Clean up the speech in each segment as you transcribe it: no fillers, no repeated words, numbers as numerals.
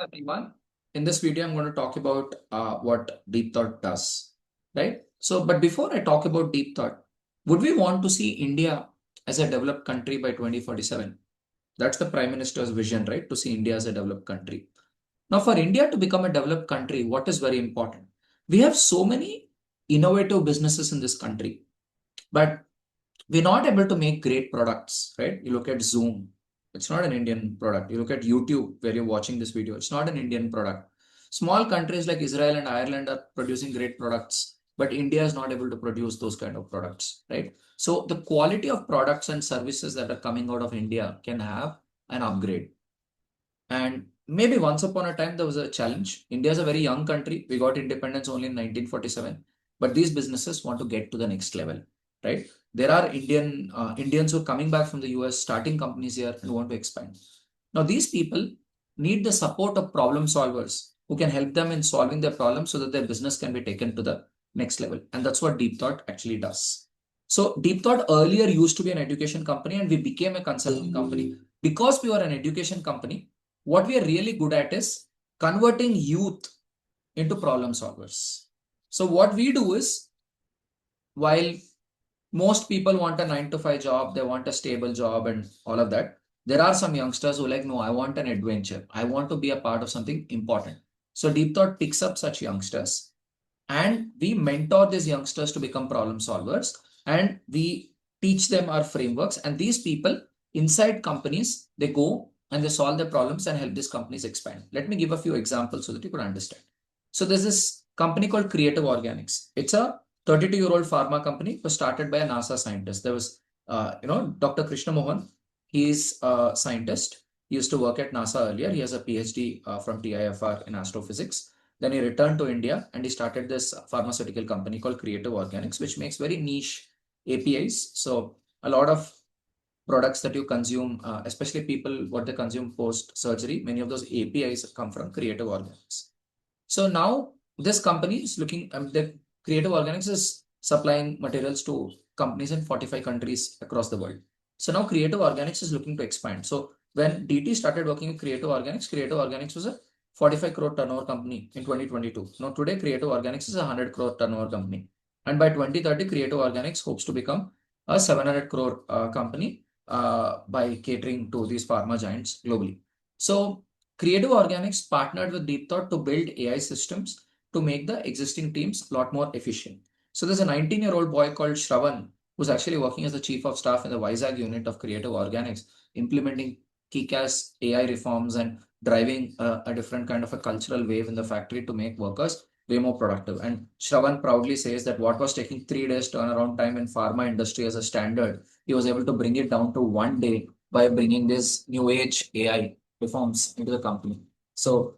everyone. In this video, I'm going to talk about what DeepThought does, right? So, but before I talk about DeepThought, would we want to see India as a developed country by 2047? That's the Prime Minister's vision, right? To see India as a developed country. Now, for India to become a developed country, what is very important? We have so many innovative businesses in this country, but we're not able to make great products, right? You look at Zoom, it's not an Indian product. You look at YouTube, where you're watching this video, it's not an Indian product. Small countries like Israel and Ireland are producing great products, but India is not able to produce those kind of products, right? So the quality of products and services that are coming out of India can have an upgrade. And maybe once upon a time, there was a challenge. India is a very young country. We got independence only in 1947. But these businesses want to get to the next level, right? There are Indians who are coming back from the US, starting companies here and want to expand. Now, these people need the support of problem solvers who can help them in solving their problems so that their business can be taken to the next level. And that's what DeepThought actually does. So DeepThought earlier used to be an education company and we became a consulting company. Because we were an education company, what we are really good at is converting youth into problem solvers. So what we do is, while most people want a 9 to 5 job, they want a stable job and all of that, there are some youngsters who are like, no, I want an adventure. I want to be a part of something important. So DeepThought picks up such youngsters and we mentor these youngsters to become problem solvers and we teach them our frameworks. And these people inside companies, they go and they solve their problems and help these companies expand. Let me give a few examples so that you could understand. So there's this company called Creative Organics. It's a 32-year-old pharma company was started by a NASA scientist. There was, Dr. Krishna Mohan. He's a scientist. He used to work at NASA earlier. He has a PhD from TIFR in astrophysics. Then he returned to India and he started this pharmaceutical company called Creative Organics, which makes very niche APIs. So a lot of products that you consume, especially people, what they consume post surgery, many of those APIs come from Creative Organics. So now this company is looking, the Creative Organics is supplying materials to companies in 45 countries across the world. So now Creative Organics is looking to expand. So when DT started working with Creative Organics was a 45 crore turnover company in 2022. Now today Creative Organics is a 100 crore turnover company. And by 2030, Creative Organics hopes to become a 700 crore company by catering to these pharma giants globally. So Creative Organics partnered with DeepThought to build AI systems to make the existing teams a lot more efficient. So there's a 19-year-old boy called Shravan who's actually working as the chief of staff in the Vizag unit of Creative Organics, implementing kick-ass AI reforms and driving a different kind of a cultural wave in the factory to make workers way more productive. And Shravan proudly says that what was taking 3 days turnaround time in pharma industry as a standard, he was able to bring it down to 1 day by bringing this new age AI reforms into the company. So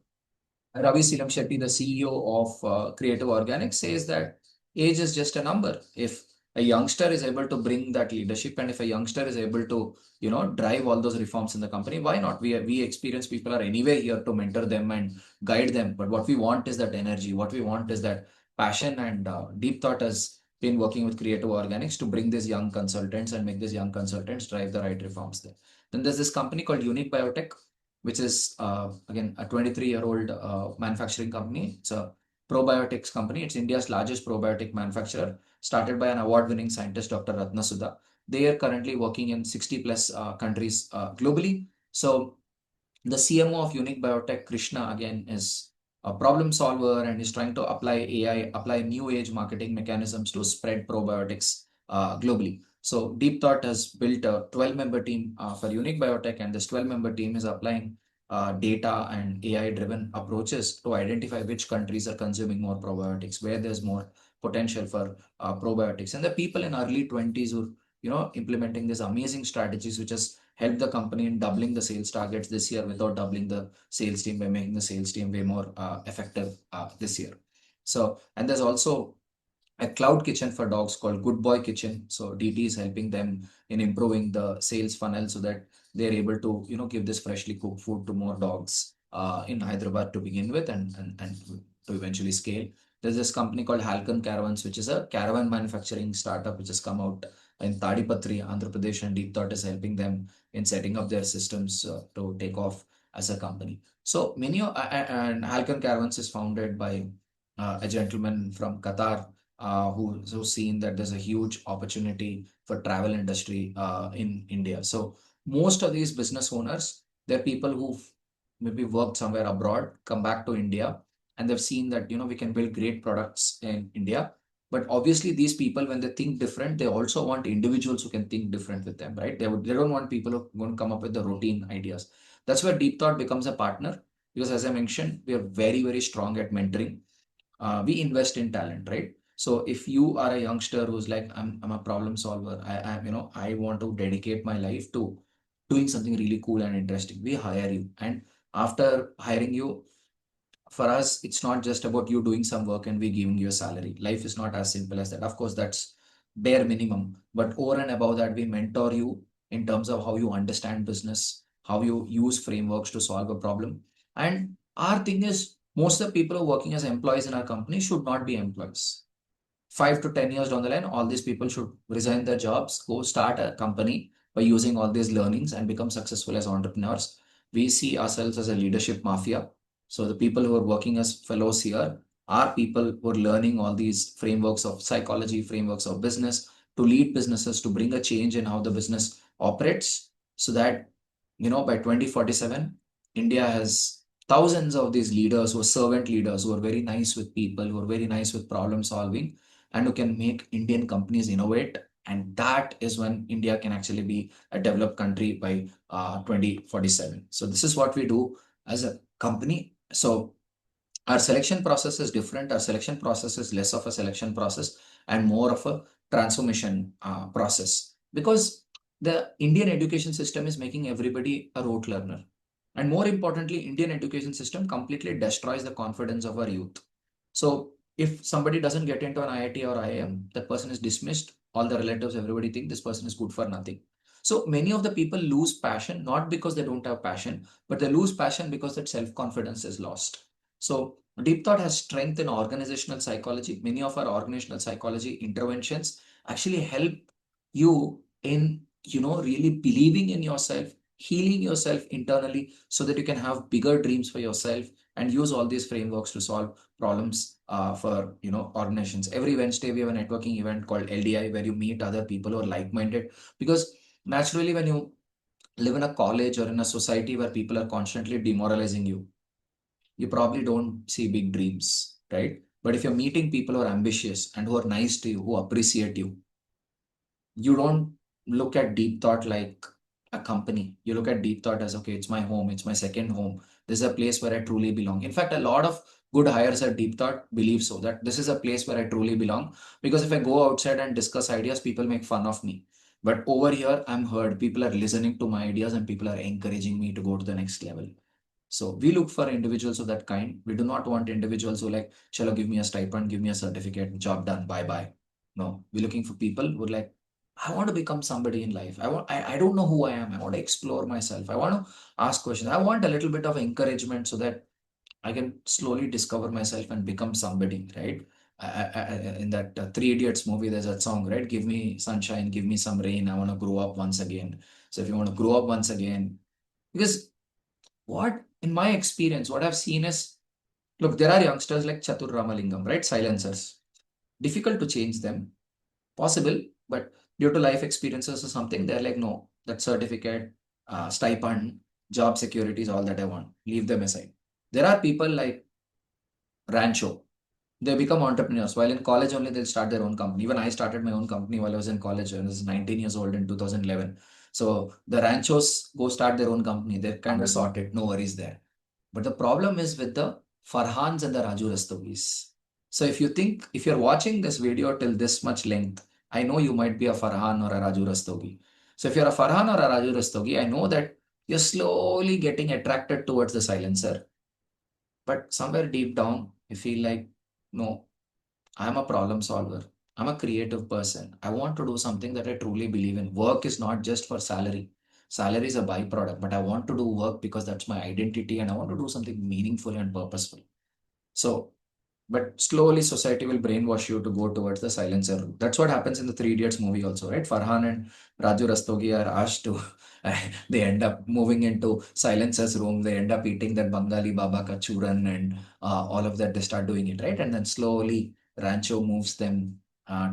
Ravi Silam Shetty, the CEO of Creative Organics, says that age is just a number. If a youngster is able to bring that leadership, and if a youngster is able to, drive all those reforms in the company, why not? We experienced people are anyway here to mentor them and guide them. But what we want is that energy. What we want is that passion. And DeepThought has been working with Creative Organics to bring these young consultants and make these young consultants drive the right reforms there. Then there's this company called Unique Biotech, which is again a 23-year-old manufacturing company. It's a probiotics company. It's India's largest probiotic manufacturer, started by an award-winning scientist, Dr. Ratna Sudha. They are currently working in 60 plus countries globally. So the CMO of Unique Biotech, Krishna, again is a problem solver and is trying to apply AI, apply new age marketing mechanisms to spread probiotics globally. So DeepThought has built a 12-member team for Unique Biotech, and this 12-member team is applying data and AI-driven approaches to identify which countries are consuming more probiotics, where there's more potential for probiotics. And the people in early 20s who, implementing these amazing strategies, which has helped the company in doubling the sales targets this year without doubling the sales team, by making the sales team way more effective this year. So, and there's also a cloud kitchen for dogs called Good Boy Kitchen. So DT is helping them in improving the sales funnel so that they're able to, give this freshly cooked food to more dogs in Hyderabad to begin with, and to eventually scale. There's this company called Halcon Caravans, which is a caravan manufacturing startup which has come out in Tadipatri, Andhra Pradesh, and DeepThought is helping them in setting up their systems to take off. as a company. So many of, and Halcyon Caravans is founded by a gentleman from Qatar who's seen that there's a huge opportunity for travel industry in India. So most of these business owners, they're people who've maybe worked somewhere abroad, come back to India, and they've seen that we can build great products in India. But obviously, these people, when they think different, they also want individuals who can think different with them, right? They don't want people who are going to come up with the routine ideas. That's where DeepThought becomes a partner because, as I mentioned, we are very, very strong at mentoring. We invest in talent, right? So if you are a youngster who's like, I'm a problem solver, I want to dedicate my life to doing something really cool and interesting, we hire you. And after hiring you, for us, it's not just about you doing some work and we giving you a salary. Life is not as simple as that. Of course, that's bare minimum. But over and above that, we mentor you in terms of how you understand business, how you use frameworks to solve a problem. And our thing is, most of the people who are working as employees in our company should not be employees. 5 to 10 years down the line, all these people should resign their jobs, go start a company by using all these learnings and become successful as entrepreneurs. We see ourselves as a leadership mafia. So the people who are working as fellows here are people who are learning all these frameworks of psychology, frameworks of business to lead businesses, to bring a change in how the business operates so that, by 2047, India has thousands of these leaders who are servant leaders, who are very nice with people, who are very nice with problem solving, and who can make Indian companies innovate. And that is when India can actually be a developed country by 2047. So this is what we do as a company. So our selection process is different. Our selection process is less of a selection process and more of a transformation process, because the Indian education system is making everybody a rote learner. And more importantly, Indian education system completely destroys the confidence of our youth. So if somebody doesn't get into an IIT or IIM, that person is dismissed. All the relatives, everybody think this person is good for nothing. So many of the people lose passion, not because they don't have passion, but they lose passion because that self-confidence is lost. So Deep Thought has strength in organizational psychology. Many of our organizational psychology interventions actually help you in, really believing in yourself, healing yourself internally so that you can have bigger dreams for yourself and use all these frameworks to solve problems for organizations. Every Wednesday we have a networking event called LDI where you meet other people who are like-minded, because naturally when you live in a college or in a society where people are constantly demoralizing you, you probably don't see big dreams, right? But if you're meeting people who are ambitious and who are nice to you, who appreciate you, you don't look at DeepThought like a company. You look at DeepThought as, okay, it's my home, it's my second home. This is a place where I truly belong. In fact, a lot of good hires at DeepThought believe so, that this is a place where I truly belong. Because if I go outside and discuss ideas, people make fun of me. But over here, I'm heard. People are listening to my ideas and people are encouraging me to go to the next level. So we look for individuals of that kind. We do not want individuals who like, chalo, give me a stipend, give me a certificate, job done, bye bye. No, we're looking for people who are like, I want to become somebody in life. I don't know who I am. I want to explore myself. I want to ask questions. I want a little bit of encouragement so that I can slowly discover myself and become somebody, right? In that Three Idiots movie, there's that song, right? Give me sunshine, give me some rain. I want to grow up once again. So if you want to grow up once again, because in my experience, what I've seen is, look, there are youngsters like Chatur Ramalingam, right? Silencers. Difficult to change them. Possible, but due to life experiences or something, they're like, no, that certificate, stipend, job security is all that I want. Leave them aside. There are people like Rancho. They become entrepreneurs. While in college only, they'll start their own company. Even I started my own company while I was in college. I was 19 years old in 2011. So the Ranchos go start their own company. They're kind of sorted. No worries there. But the problem is with the Farhans and the Raju Rastogis. So if you're watching this video till this much length, I know you might be a Farhan or a Raju Rastogi. So if you're a Farhan or a Raju Rastogi, I know that you're slowly getting attracted towards the silencer. But somewhere deep down, you feel like, no, I'm a problem solver. I'm a creative person. I want to do something that I truly believe in. Work is not just for salary. Salary is a byproduct, but I want to do work because that's my identity and I want to do something meaningful and purposeful. So But slowly society will brainwash you to go towards the silencer route. That's what happens in the Three Idiots movie also, right? Farhan and Raju Rastogi are asked to, they end up moving into silencer's room. They end up eating that Bengali Baba ka churan and all of that. They start doing it, right? And then slowly Rancho moves them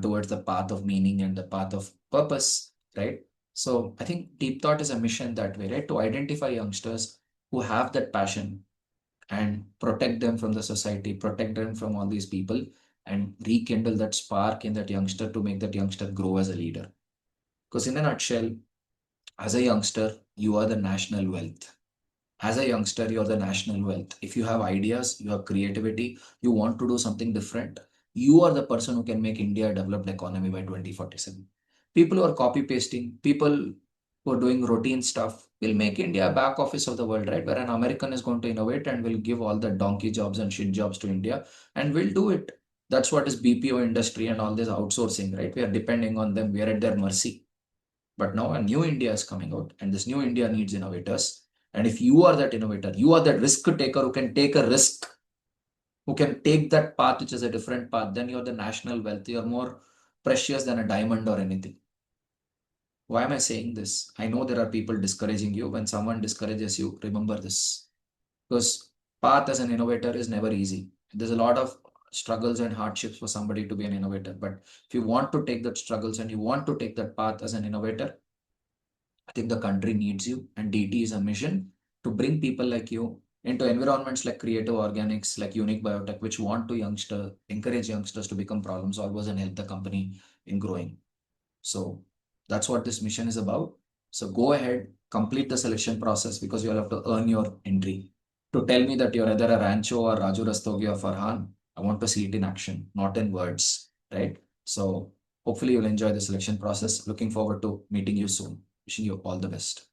towards the path of meaning and the path of purpose, right? So I think Deep Thought is a mission that way, right? To identify youngsters who have that passion and protect them from the society, protect them from all these people, and rekindle that spark in that youngster to make that youngster grow as a leader. Because, in a nutshell, as a youngster, you are the national wealth. As a youngster, you're the national wealth. If you have ideas, you have creativity, you want to do something different, you are the person who can make India a developed economy by 2047. People who are copy pasting, people who are doing routine stuff will make India a back office of the world, right? Where an American is going to innovate and will give all the donkey jobs and shit jobs to India and will do it. That's what is BPO industry and all this outsourcing, right? We are depending on them. We are at their mercy. But now a new India is coming out, and this new India needs innovators. And if you are that innovator, you are that risk taker who can take a risk, who can take that path, which is a different path, then you're the national wealth. You're more precious than a diamond or anything. Why am I saying this? I know there are people discouraging you. When someone discourages you, remember this. Because path as an innovator is never easy. There's a lot of struggles and hardships for somebody to be an innovator. But if you want to take that struggles and you want to take that path as an innovator, I think the country needs you, and DT is a mission to bring people like you into environments like creative organics, like unique biotech, which want to encourage youngsters to become problem solvers and help the company in growing. So that's what this mission is about. So go ahead, complete the selection process because you'll have to earn your entry. To tell me that you're either a Rancho or Raju Rastogi or Farhan, I want to see it in action, not in words, right? So hopefully you'll enjoy the selection process. Looking forward to meeting you soon. Wishing you all the best.